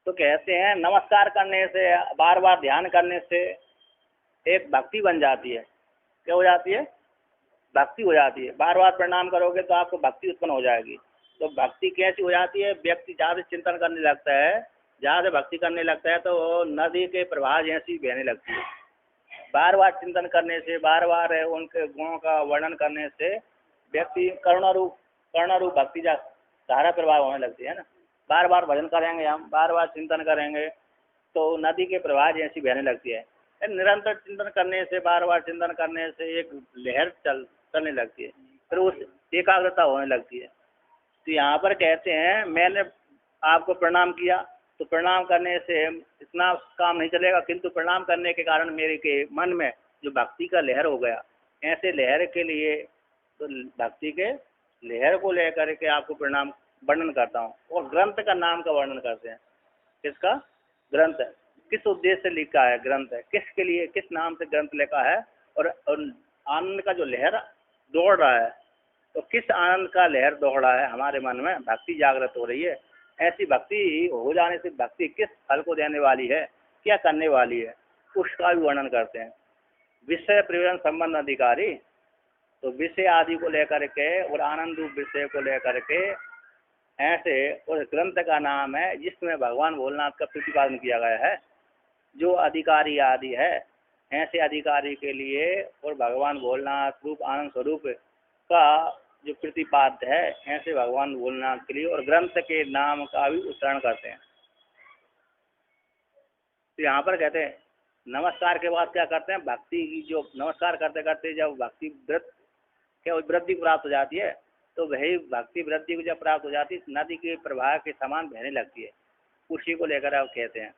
तो कहते हैं नमस्कार करने से, बार बार ध्यान करने से एक भक्ति बन जाती है। क्या हो जाती है? भक्ति हो जाती है। बार बार प्रणाम करोगे तो आपको भक्ति उत्पन्न हो जाएगी। तो भक्ति कैसी हो जाती है? व्यक्ति ज़्यादा चिंतन करने लगता है, ज़्यादा भक्ति करने लगता है तो वो नदी के प्रवाह जैसी बहने लगती है। बार बार चिंतन करने से, बार बार उनके गुणों का वर्णन करने से व्यक्ति करुणारूप भक्ति धारा प्रवाह होने लगती है ना। बार बार भजन करेंगे, हम बार बार चिंतन करेंगे तो नदी के प्रवाह जैसी बहने लगती है। निरंतर चिंतन करने से, बार बार चिंतन करने से एक लहर चलने लगती है, फिर उस एकाग्रता होने लगती है। तो यहाँ पर कहते हैं मैंने आपको प्रणाम किया, तो प्रणाम करने से इतना काम नहीं चलेगा, किंतु प्रणाम करने के कारण मेरे के मन में जो भक्ति का लहर हो गया। ऐसे लहर के लिए तो भक्ति के लहर को लेकर के आपको प्रणाम वर्णन करता हूँ। और ग्रंथ का नाम का वर्णन करते हैं। किसका? ग्रंथ। किस उद्देश्य से लिखा है ग्रंथ है, किसके लिए, किस नाम से ग्रंथ लिखा है। और आनंद का जो लहर दौड़ रहा है, तो किस आनंद का लहर दौड़ रहा है हमारे मन में, भक्ति जागृत हो रही है। ऐसी भक्ति हो जाने से भक्ति किस फल को देने वाली है, क्या करने वाली है, उसका भी वर्णन करते हैं। विषय प्रयोजन संबंध अधिकारी, तो विषय आदि को लेकर के और आनंद रूप विषय को लेकर के ऐसे उस ग्रंथ का नाम है जिसमें भगवान भोलेनाथ का प्रतिपादन किया गया है। जो अधिकारी आदि है, ऐसे अधिकारी के लिए और भगवान भोलेनाथ रूप आनंद स्वरूप का जो प्रतिपाद्य है, ऐसे भगवान भोलेनाथ के लिए और ग्रंथ के नाम का भी उच्चारण करते हैं। तो यहाँ पर कहते हैं नमस्कार के बाद क्या करते हैं? भक्ति की जो नमस्कार करते करते जब भक्ति वृद्धि प्राप्त हो जाती है, तो वही भक्ति वृद्धि को जब प्राप्त हो जाती है नदी के प्रवाह के समान बहने लगती है। उसी को लेकर आप कहते हैं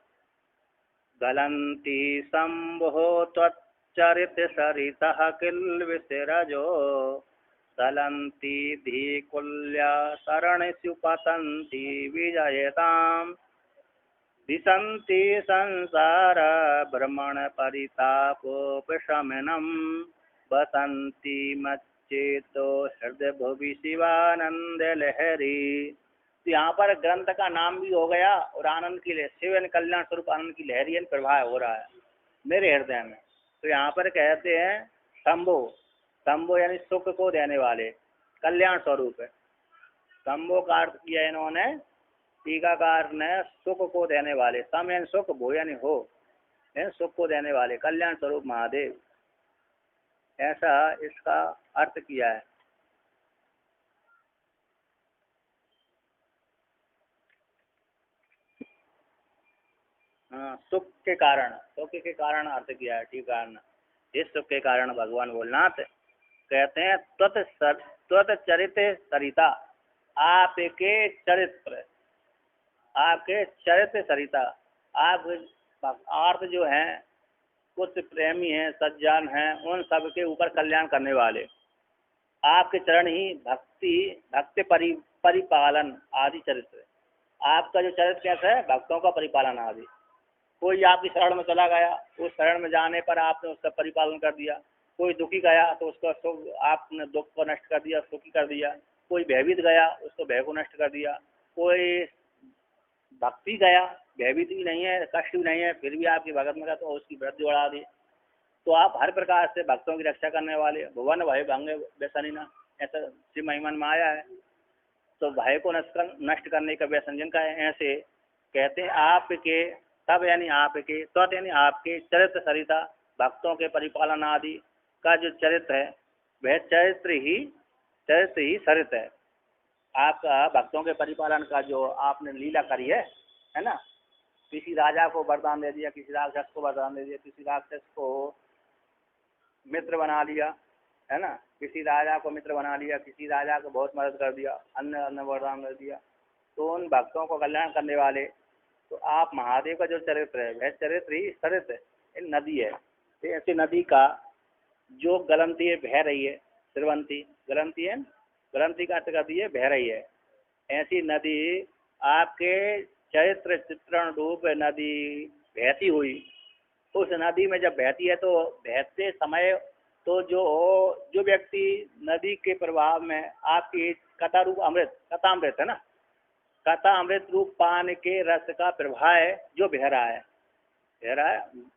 गलंती शंभो त्वच्चरित सरितः किल्विषरजो चलंती धीकुल्या शरणिषु पतन्ति विजयताम् दिशन्ति संसार भ्रमण परितापोपशमनम् बसन्ति मच्चेतो हृदय भुवि शिवानंद लहरी। तो यहाँ पर ग्रंथ का नाम भी हो गया और आनंद की लहर, शिव यानी कल्याण स्वरूप आनंद की लहरी प्रवाह हो रहा है मेरे हृदय में। तो यहाँ पर कहते हैं शंभो, शंभो यानी सुख को देने वाले, कल्याण स्वरूप है। शंभो का अर्थ किया इन्होंने, टीकाकार ने सुख को देने वाले, सम यानी सुख, भो यानी हो, सुख को देने वाले कल्याण स्वरूप महादेव, ऐसा इसका अर्थ किया है। हाँ, सुख के कारण, सुख के कारण अर्थ किया है ठीक कारण। इस सुख के कारण भगवान भोलेनाथ कहते हैं त्वत चरित सरिता, आपके चरित्र, आपके चरित्र सरिता, आप अर्थ जो हैं कुछ प्रेमी हैं, सज्जन हैं, उन सब के ऊपर कल्याण करने वाले आपके चरण ही भक्ति परिपालन आदि चरित्र। आपका जो चरित्र कैसा है? भक्तों का परिपालन आदि। कोई आपकी शरण में चला गया, उस शरण में जाने पर आपने उसका परिपालन कर दिया। कोई दुखी गया तो उसका सुख, आपने दुख को नष्ट कर दिया, सुखी कर दिया। कोई भयभीत गया, उसको भय को नष्ट कर दिया। कोई भक्ति गया, भयभीत भी नहीं है, कष्ट भी नहीं है, फिर भी आपकी भगत में गया तो उसकी वृद्धि बढ़ा दी। तो आप हर प्रकार से भक्तों की रक्षा करने वाले, भुवन भय भंगे व्यसनिना, ऐसा श्री महिमन में आया है। तो भय को नष्ट करने का व्यसन जिनका है, ऐसे कहते हैं आपके, तब यानी आपके, तत् यानी आपके चरित्र सरिता, भक्तों के परिपालन आदि का जो चरित्र है वह चरित्र ही सरित है। आपका भक्तों के परिपालन का जो आपने लीला करी है ना, किसी राजा को वरदान दे दिया, किसी राक्षस को वरदान दे दिया, किसी राक्षस को मित्र बना लिया, है ना, किसी राजा को मित्र बना लिया, किसी राजा को बहुत मदद कर दिया, अन्य वरदान दे दिया, तो उन भक्तों को कल्याण करने वाले, तो आप महादेव का जो चरित्र है वह चरित्र ही सरित है, नदी है। तो ऐसी नदी का जो गलंती है, बह रही है, श्रवंती गलंती है, गलंती का अर्थ कर दिए बह रही है। ऐसी नदी आपके चरित्र चित्रण रूप नदी बहती हुई, उस नदी में जब बहती है तो बहते समय तो जो व्यक्ति नदी के प्रभाव में आपकी कथा रूप अमृत, कथामृत है ना, कथा अमृत रूप पान के रस का प्रवाह है जो बह रहा है,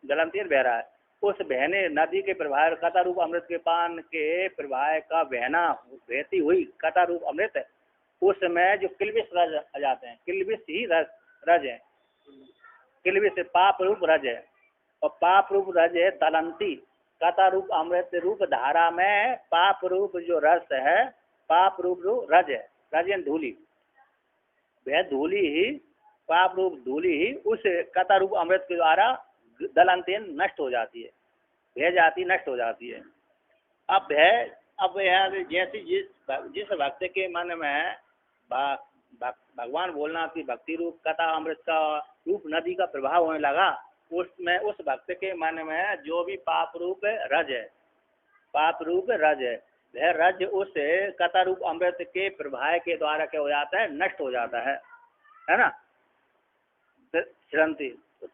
गलंतीर बह रहा है, उस बहने नदी के प्रवाह कथा रूप अमृत के पान के प्रवाह का बहना, बहती हुई कथा रूप अमृत है, उसमें जो किलबिश रज आ जाते हैं, किलबिश ही रज है, किलबिश पाप रूप रज है, और पाप रूप रज है तलंती, कथा रूप अमृत रूप धारा में पाप रूप जो रस है, पाप रूप जो रज है, रज धूली, वह धूली ही, पाप रूप धूली ही उस कथा रूप अमृत के द्वारा दलंतेन नष्ट हो जाती है, बह जाती, नष्ट हो जाती है। अब यह जैसे जिस भक्त के मन में भगवान भोलेनाथ की भक्ति रूप कथा अमृत का रूप नदी का प्रभाव होने लगा, उसमें उस भक्त के मन में जो भी पाप रूप रज है, पाप रूप रज है, वह रज उस कथा रूप अमृत के प्रभाव के द्वारा क्या हो जाता है, नष्ट हो जाता है ना, श्रंति,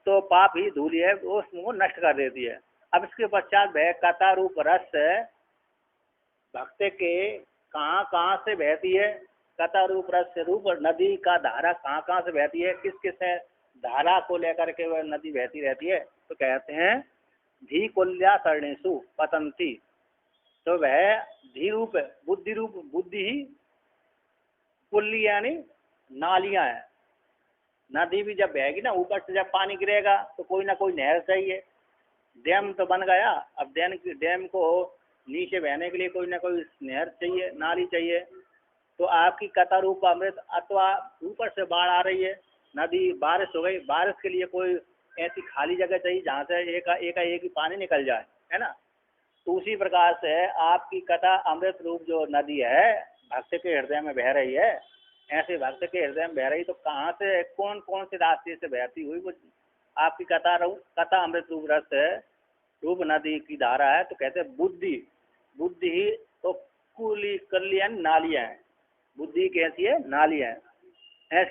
तो पाप ही धूली है वो उसको नष्ट कर देती है। अब इसके पश्चात वह कथा रूप रस भक्त के कहाँ कहाँ से बहती है, कथा रूप रस रूप नदी का धारा कहाँ कहाँ से बहती है, किस किस धारा को लेकर के वह नदी बहती रहती है, तो कहते हैं धी कुल्या सर्णेशु पतंती, तो वह धी रूप बुद्धि रूप, बुद्धि ही कुल्ली यानी नालियां है, नदी भी जब बहेगी ना, ऊपर से जब पानी गिरेगा तो कोई ना कोई नहर चाहिए, डैम तो बन गया, अब डैम को नीचे बहने के लिए कोई ना कोई नहर चाहिए, नाली चाहिए, तो आपकी कथा रूप अमृत अथवा ऊपर से बाढ़ आ रही है, नदी बारिश हो गई, बारिश के लिए कोई ऐसी खाली जगह चाहिए जहाँ से एक ही पानी निकल जाए, है ना, तो उसी प्रकार से आपकी कथा अमृत रूप जो नदी है भक्त के हृदय में बह रही है, ऐसे भक्त के हृदय में बह रही, तो कहाँ से कौन कौन से रास्ते से बहती हुई वो आपकी कथा अमृत रूप रस रूप नदी की धारा है, तो कहते हैं बुद्धि ही तो कुली कल्याण नालियां है, बुद्धि कैसी है, नालियां है,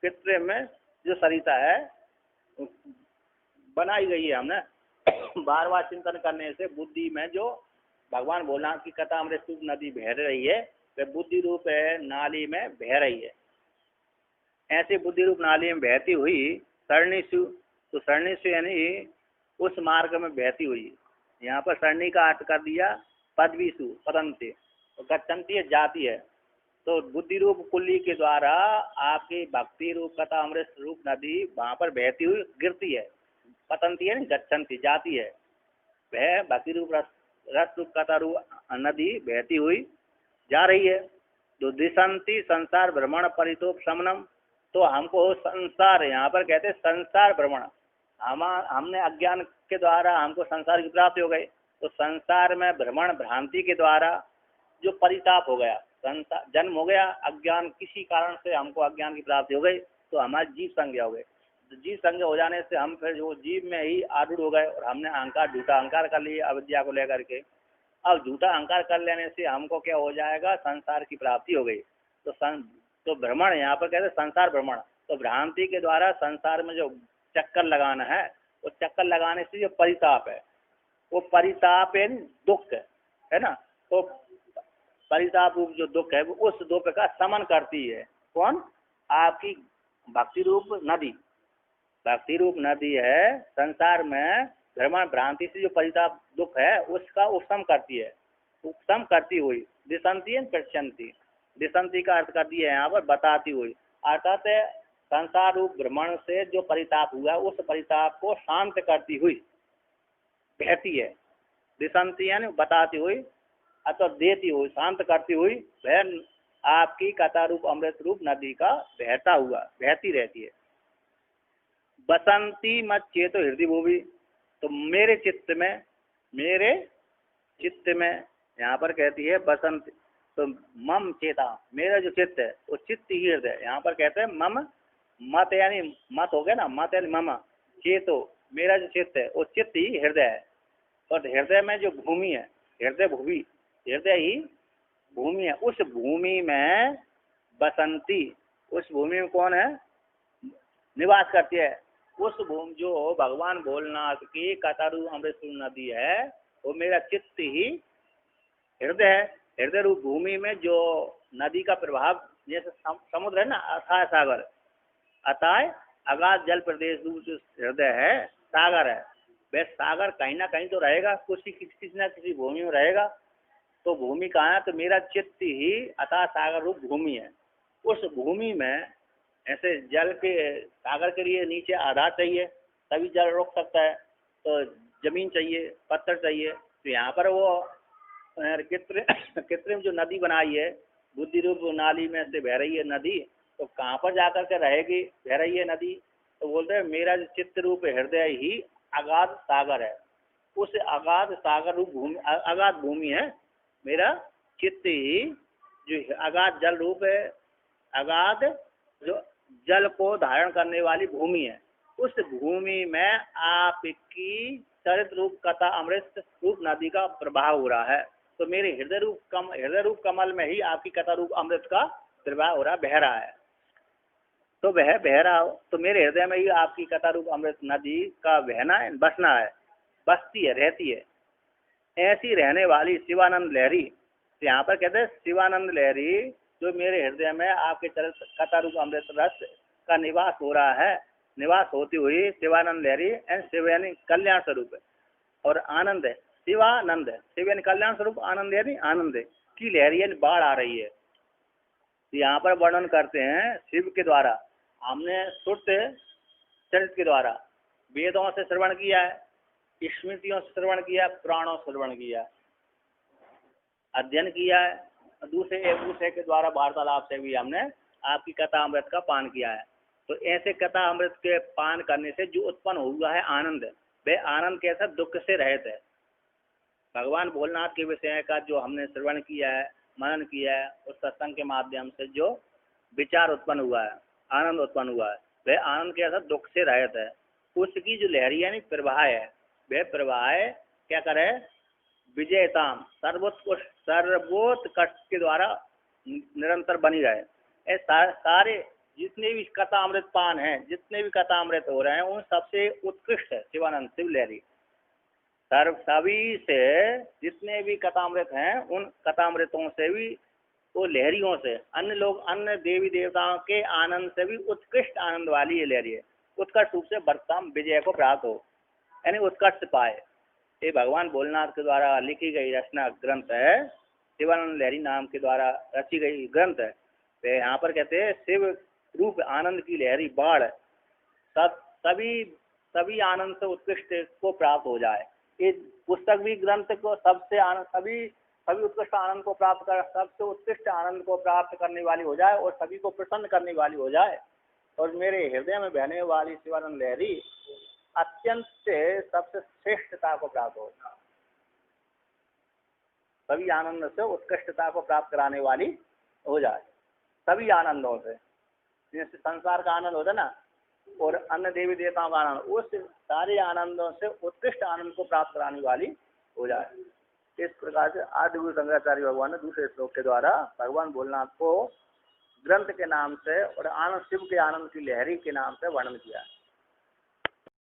कृत्रिम में जो सरिता है बनाई गई है हमने बार बार चिंतन करने से, बुद्धि में जो भगवान भोलेनाथ की कथा अमृत रूप नदी बह रही है, वह बुद्धि रूप है नाली में बह रही है, ऐसे बुद्धि रूप नाली में बहती हुई सरणीसु, तो सरणीसु यानी उस मार्ग में बहती हुई, यहाँ पर सरणी का अर्थ कर दिया पदवीसु पदंते, तो गच्छन्ति जाती है, तो बुद्धि रूप कुल्ली के द्वारा आपकी भक्ति रूप कथा अमृत रूप नदी वहाँ पर बहती हुई गिरती है, पतंती है नहीं, गच्छन्ति जाती है, वह भक्ति रूप रस रूप कथा रूप नदी बहती हुई जा रही है, तो दिशंति संसार भ्रमण परितोप समनम, तो हमको संसार, यहाँ पर कहते हैं संसार भ्रमण, हमने अज्ञान के द्वारा हमको संसार की प्राप्ति हो गई, तो संसार में भ्रमण भ्रांति के द्वारा जो परिताप हो गया, संसार जन्म हो गया, अज्ञान किसी कारण से हमको अज्ञान की प्राप्ति हो गई, तो हमारी जीव संज्ञा हो गई, तो जीव संज्ञा हो जाने से हम फिर जो जीव में ही आरूढ़ हो गए, और हमने अहंकार झूठा अहंकार कर लिया अविद्या को लेकर के, अब झूठा अहंकार कर लेने से हमको क्या हो जाएगा, संसार की प्राप्ति हो गई, तो भ्रमण यहाँ पर कहते हैं संसार भ्रमण, तो भ्रांति के द्वारा संसार में जो चक्कर लगाना है, वो चक्कर लगाने से जो परिताप है, वो परिताप है दुख है ना, तो परिताप रूप जो दुख है वो उस दुख का समन करती है, कौन, आपकी भक्ति रूप नदी है, संसार में भ्रमण भ्रांति से जो परिताप दुख है उसका उपशम करती है, उपशम करती हुई, दिशंति प्रचंती, दिशंति का अर्थ कर दिया है यहाँ पर बताती हुई, अर्थात संसार रूप भ्रमण से जो परिताप हुआ उस परिताप को शांत करती हुई बहती है, दिशंति यानी बताती हुई अथवा देती हुई, शांत करती हुई वह आपकी कथा रूप अमृत रूप नदी का बहती रहती है। बसंती मत चेतो हृदय भूवि, तो मेरे चित्त में यहाँ पर कहती है बसंत, तो मम चेता, मेरा जो चित्त है वो चित्त ही हृदय, यहाँ पर कहते हैं मम, मत यानी मत हो गया ना, मत यानी मम, चेतो मेरा जो चित्त है वो चित्त ही हृदय है, और हृदय में जो भूमि है, हृदय ही भूमि है, उस भूमि में बसंती, उस भूमि में कौन है, निवास करती है, उस भूमि जो भगवान भोलेनाथ की कथा रूप अमृत नदी है वो मेरा चित्त ही हृदय है, हृदय रूप भूमि में जो नदी का प्रभाव जैसे समुद्र है ना, अथाह सागर, अतः अगाध जल प्रदेश रूप जो हृदय है सागर है। वह सागर कहीं ना कहीं तो रहेगा, किसी न किसी भूमि में रहेगा। तो भूमि कहाँ है? तो मेरा चित्त ही अतः सागर रूप भूमि है। उस भूमि में ऐसे जल के, सागर के लिए नीचे आधार चाहिए तभी जल रोक सकता है, तो जमीन चाहिए, पत्थर चाहिए। तो यहाँ पर वो कृत्रिम जो नदी बनाई है, बुद्धि रूप नाली में से बह रही है नदी, तो कहाँ पर जाकर के रहेगी, बह रही है नदी? तो बोलते हैं मेरा जो चित्त रूप हृदय ही अगाध सागर है। उस अगाध सागर रूप भूमि, अगाध भूमि है मेरा चित्त ही, जो अगाध जल रूप है, अगाध जो जल को धारण करने वाली भूमि है। उस भूमि में आपकी चरित रूप कथा अमृत रूप नदी का प्रवाह हो रहा है। तो मेरे हृदय रूप कमल में ही आपकी कथा रूप अमृत का प्रवाह हो रहा, बह रहा है। तो वह बह रहा हो, तो मेरे हृदय में ही आपकी कथा रूप अमृत नदी का बहना है, बसना है, बसती है, रहती है। ऐसी रहने वाली शिवानंद लहरी, तो यहाँ पर कहते हैं शिवानंद लहरी जो मेरे हृदय में आपके चरित्र कथा रूप अमृत रस का निवास हो रहा है, निवास होती हुई शिवानंद लहरी एंड शिव यानी कल्याण स्वरूप है और आनंद है, शिवानंद है, शिव यानी कल्याण स्वरूप, आनंद यानी आनंद है की लहरी यानी बाढ़ आ रही है। यहाँ पर वर्णन करते हैं शिव के द्वारा, हमने शुद्ध चरित्र के द्वारा वेदों से श्रवण किया है, स्मृतियों से श्रवण किया, पुराणों से श्रवण किया, अध्ययन किया है, दूसरे एक दूसरे के द्वारा वार्तालाप से भी हमने आपकी कथा अमृत का पान किया है। तो ऐसे कथा अमृत के पान करने से जो उत्पन्न हुआ है आनंद, वह आनंद कैसा? दुख से रहित है। भगवान भोलेनाथ के विषय का जो हमने श्रवण किया है, मनन किया है, उस सत्संग के माध्यम से जो विचार उत्पन्न हुआ है, आनंद उत्पन्न हुआ है, वह आनंद कैसा? दुख से रहित है। उसकी जो लहरी यानी प्रवाह है, वह प्रवाह क्या करे? विजयताम, सर्वोत्कर्ष के द्वारा निरंतर बनी रहे। सारे जितने भी कथा अमृत पान हैं, जितने भी कथा अमृत हो रहे हैं, उन सबसे उत्कृष्ट है शिवानंद शिव लहरी। सभी से जितने भी कथामृत हैं, उन कथामृतों से भी, वो लहरियों से, अन्य लोग, अन्य देवी देवताओं के आनंद से भी उत्कृष्ट आनंद वाली ये लहरी है। उत्कर्ष रूप से वर्तमान विजय को प्राप्त हो, यानी उत्कर्ष पाए। ये भगवान भोलेनाथ के द्वारा लिखी गई रचना ग्रंथ है, शिवानंद लहरी नाम के द्वारा रची गई ग्रंथ है। तो यहाँ पर कहते हैं शिव रूप आनंद की लहरी बाढ़ सभी आनंद से उत्कृष्ट को प्राप्त हो जाए। ये पुस्तक भी ग्रंथ को सबसे आनंद, सभी उत्कृष्ट आनंद को प्राप्त कर, सबसे उत्कृष्ट आनंद को प्राप्त करने वाली हो जाए और सभी को प्रसन्न करने वाली हो जाए। और मेरे हृदय में बहने वाली शिवानंद लहरी अत्यंत से सबसे श्रेष्ठता को प्राप्त हो, सभी आनंद से उत्कृष्टता को प्राप्त कराने वाली हो जाए। सभी आनंदों से, जैसे संसार का आनंद होता है ना, और अन्य देवी देवताओं का आनंद, उस सारे आनंदों से उत्कृष्ट आनंद को प्राप्त कराने वाली हो जाए। इस प्रकार से आदि गुरु शंकराचार्य भगवान ने दूसरे श्लोक के द्वारा भगवान भोलेनाथ को ग्रंथ के नाम से और आनंद, शिव के आनंद की लहरी के नाम से वर्णन किया।